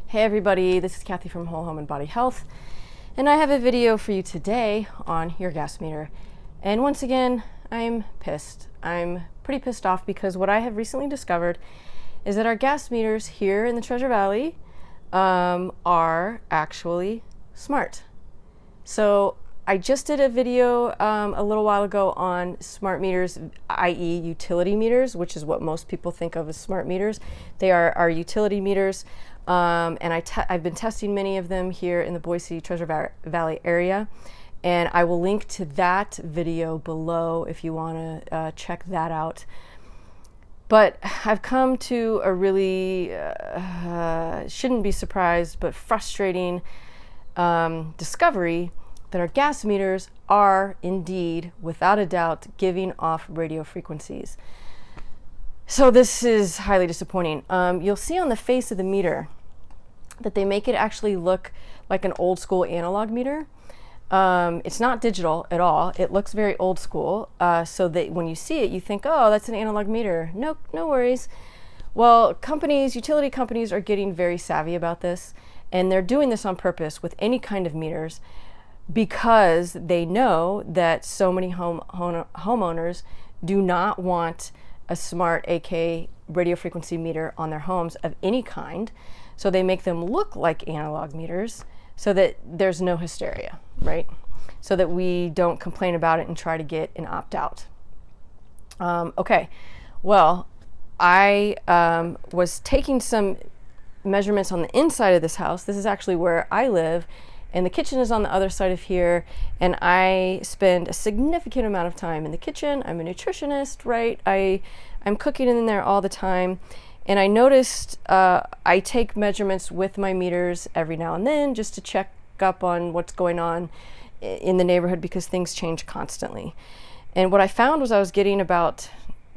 Hey everybody, this is Cathy from Whole Home and Body Health, and I have a video for you today on your gas meter. And once again, I'm pissed. I'm pretty pissed off because what I have recently discovered is that our gas meters here in the Treasure Valley are actually smart. So I just did a video a little while ago on smart meters, i.e. utility meters, which is what most people think of as smart meters. They are our utility meters. And I've been testing many of them here in the Boise Treasure Valley area, and I will link to that video below if you want to check that out. But I've come to a really, shouldn't be surprised, but frustrating discovery that our gas meters are indeed, without a doubt, giving off radio frequencies. So this is highly disappointing. You'll see on the face of the meter that they make it actually look like an old school analog meter. It's not digital at all. It looks very old school. So that when you see it, you think, oh, that's an analog meter. No worries. Well, utility companies are getting very savvy about this, and they're doing this on purpose with any kind of meters because they know that so many homeowners do not want a smart AK radio frequency meter on their homes of any kind. So they make them look like analog meters so that there's no hysteria, right? So that we don't complain about it and try to get an opt-out. Okay, well, I was taking some measurements on the inside of this house. This is actually where I live, and the kitchen is on the other side of here, and I spend a significant amount of time in the kitchen. I'm a nutritionist, right? I'm cooking in there all the time. And I noticed I take measurements with my meters every now and then just to check up on what's going on in the neighborhood because things change constantly. And what I found was I was getting about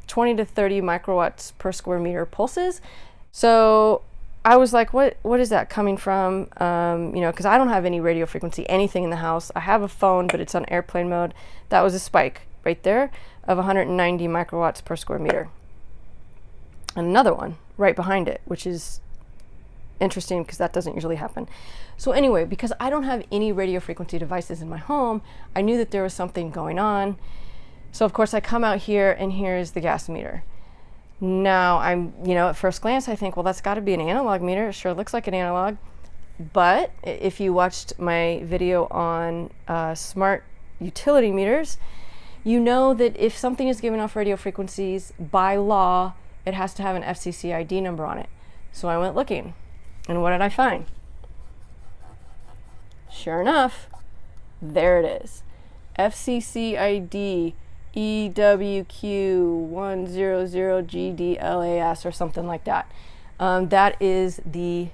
20 to 30 microwatts per square meter pulses. So I was like, what is that coming from? Because I don't have any radio frequency, anything in the house. I have a phone, but it's on airplane mode. That was a spike right there of 190 microwatts per square meter. And another one right behind it, which is interesting because that doesn't usually happen. So anyway, because I don't have any radio frequency devices in my home, I knew that there was something going on. So of course I come out here and here's the gas meter. Now at first glance I think, well, that's got to be an analog meter. It sure looks like an analog. But if you watched my video on smart utility meters, you know that if something is giving off radio frequencies, by law, it has to have an FCC ID number on it. So I went looking, and what did I find? Sure enough, there it is. FCC ID EWQ100GDLAS or something like that. That is the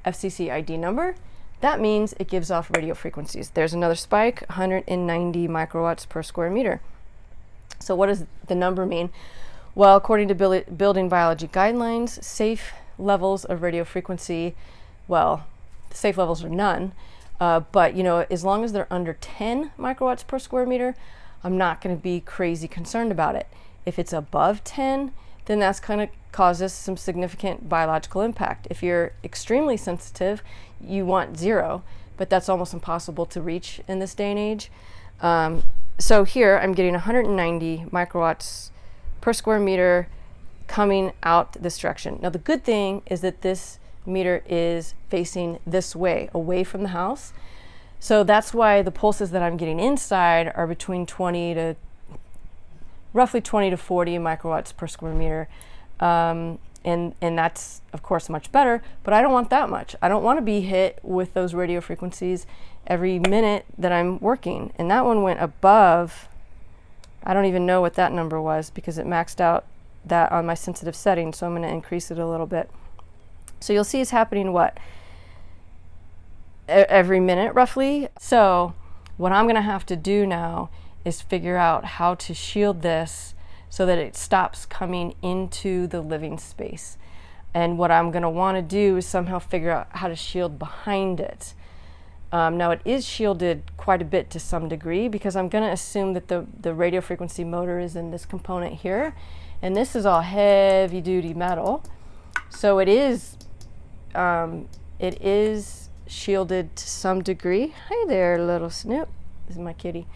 FCC ID number. That means it gives off radio frequencies. There's another spike, 190 microwatts per square meter. So what does the number mean? Well, according to building biology guidelines, safe levels of radio frequency, well, safe levels are none, but as long as they're under 10 microwatts per square meter, I'm not going to be crazy concerned about it. If it's above 10, then that's going to cause us some significant biological impact. If you're extremely sensitive, you want 0, but that's almost impossible to reach in this day and age. So here I'm getting 190 microwatts per square meter coming out this direction. Now the good thing is that this meter is facing this way, away from the house. So that's why the pulses that I'm getting inside are between roughly 20 to 40 microwatts per square meter. And that's of course much better, but I don't want that much. I don't want to be hit with those radio frequencies every minute that I'm working. And that one went above, I don't even know what that number was because it maxed out that on my sensitive setting, so I'm going to increase it a little bit. So you'll see it's happening every minute roughly. So what I'm going to have to do now is figure out how to shield this so that it stops coming into the living space. And what I'm going to want to do is somehow figure out how to shield behind it. Now it is shielded quite a bit to some degree because I'm going to assume that the radio frequency motor is in this component here, and this is all heavy duty metal. So it is shielded to some degree. Hi there, little Snoop. This is my kitty.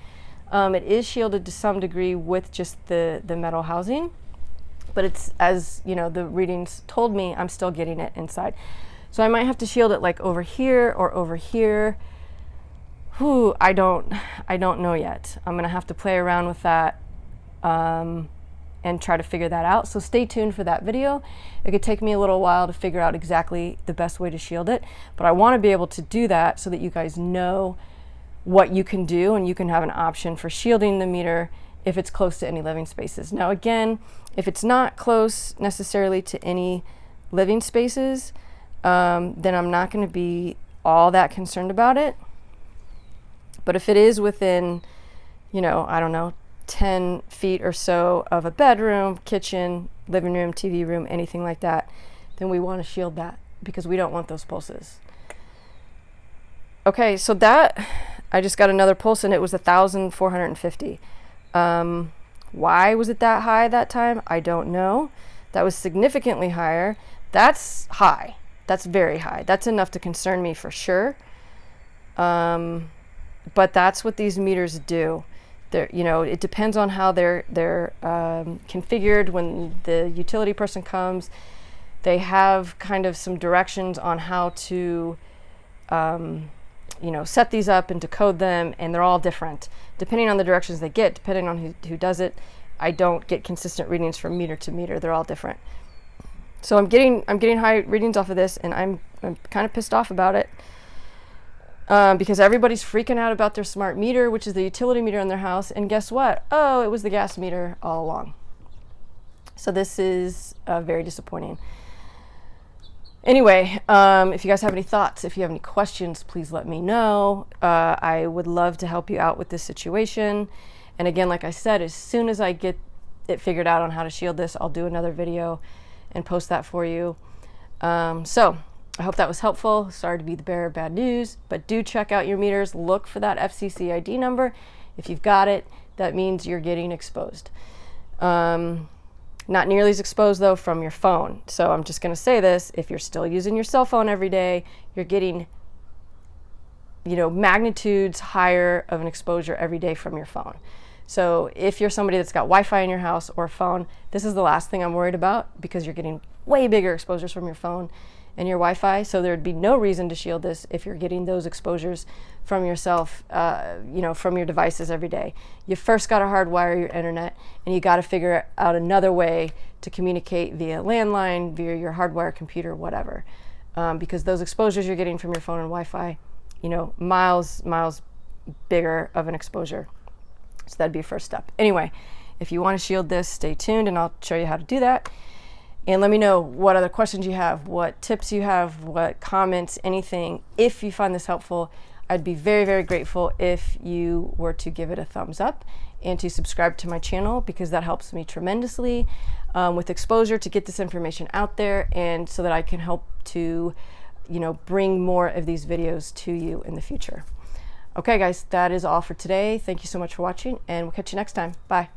It is shielded to some degree with just the metal housing, but it's, as you know, the readings told me, I'm still getting it inside. So I might have to shield it like over here or over here. Whew, I don't know yet. I'm gonna have to play around with that and try to figure that out. So stay tuned for that video. It could take me a little while to figure out exactly the best way to shield it, but I want to be able to do that so that you guys know what you can do, and you can have an option for shielding the meter if it's close to any living spaces. Now again, if it's not close necessarily to any living spaces, then I'm not going to be all that concerned about it. But if it is within, you know, I don't know, 10 feet or so of a bedroom, kitchen, living room, TV room, anything like that, then we want to shield that because we don't want those pulses. Okay, so that, I just got another pulse and it was 1,450. Why was it that high that time? I don't know. That was significantly higher. That's high. That's very high. That's enough to concern me for sure. But that's what these meters do. You know, it depends on how they're configured. When the utility person comes, they have kind of some directions on how to, you know, set these up and decode them, and they're all different depending on the directions they get, depending on who does it. I don't get consistent readings from meter to meter. They're all different. So I'm getting high readings off of this, and I'm kind of pissed off about it. Because everybody's freaking out about their smart meter, which is the utility meter in their house. And guess what? Oh, it was the gas meter all along. So this is very disappointing. Anyway, if you guys have any thoughts, if you have any questions, please let me know. I would love to help you out with this situation. And again, like I said, as soon as I get it figured out on how to shield this, I'll do another video and post that for you. So I hope that was helpful. Sorry to be the bearer of bad news, but do check out your meters. Look for that FCC ID number. If you've got it, that means you're getting exposed. Not nearly as exposed though from your phone. So I'm just going to say this, if you're still using your cell phone every day, you're getting, you know, magnitudes higher of an exposure every day from your phone. So if you're somebody that's got Wi-Fi in your house or a phone, this is the last thing I'm worried about, because you're getting way bigger exposures from your phone and your Wi-Fi. So there'd be no reason to shield this if you're getting those exposures from yourself, you know, from your devices every day. You first got to hardwire your internet, and you got to figure out another way to communicate via landline, via your hardwired computer, whatever. Because those exposures you're getting from your phone and Wi-Fi, you know, miles bigger of an exposure. So that'd be a first step. Anyway, if you want to shield this, stay tuned and I'll show you how to do that. And let me know what other questions you have, what tips you have, what comments, anything. If you find this helpful, I'd be very, very grateful if you were to give it a thumbs up and to subscribe to my channel, because that helps me tremendously with exposure to get this information out there, and so that I can help to, you know, bring more of these videos to you in the future. Okay guys, that is all for today. Thank you so much for watching, and we'll catch you next time. Bye.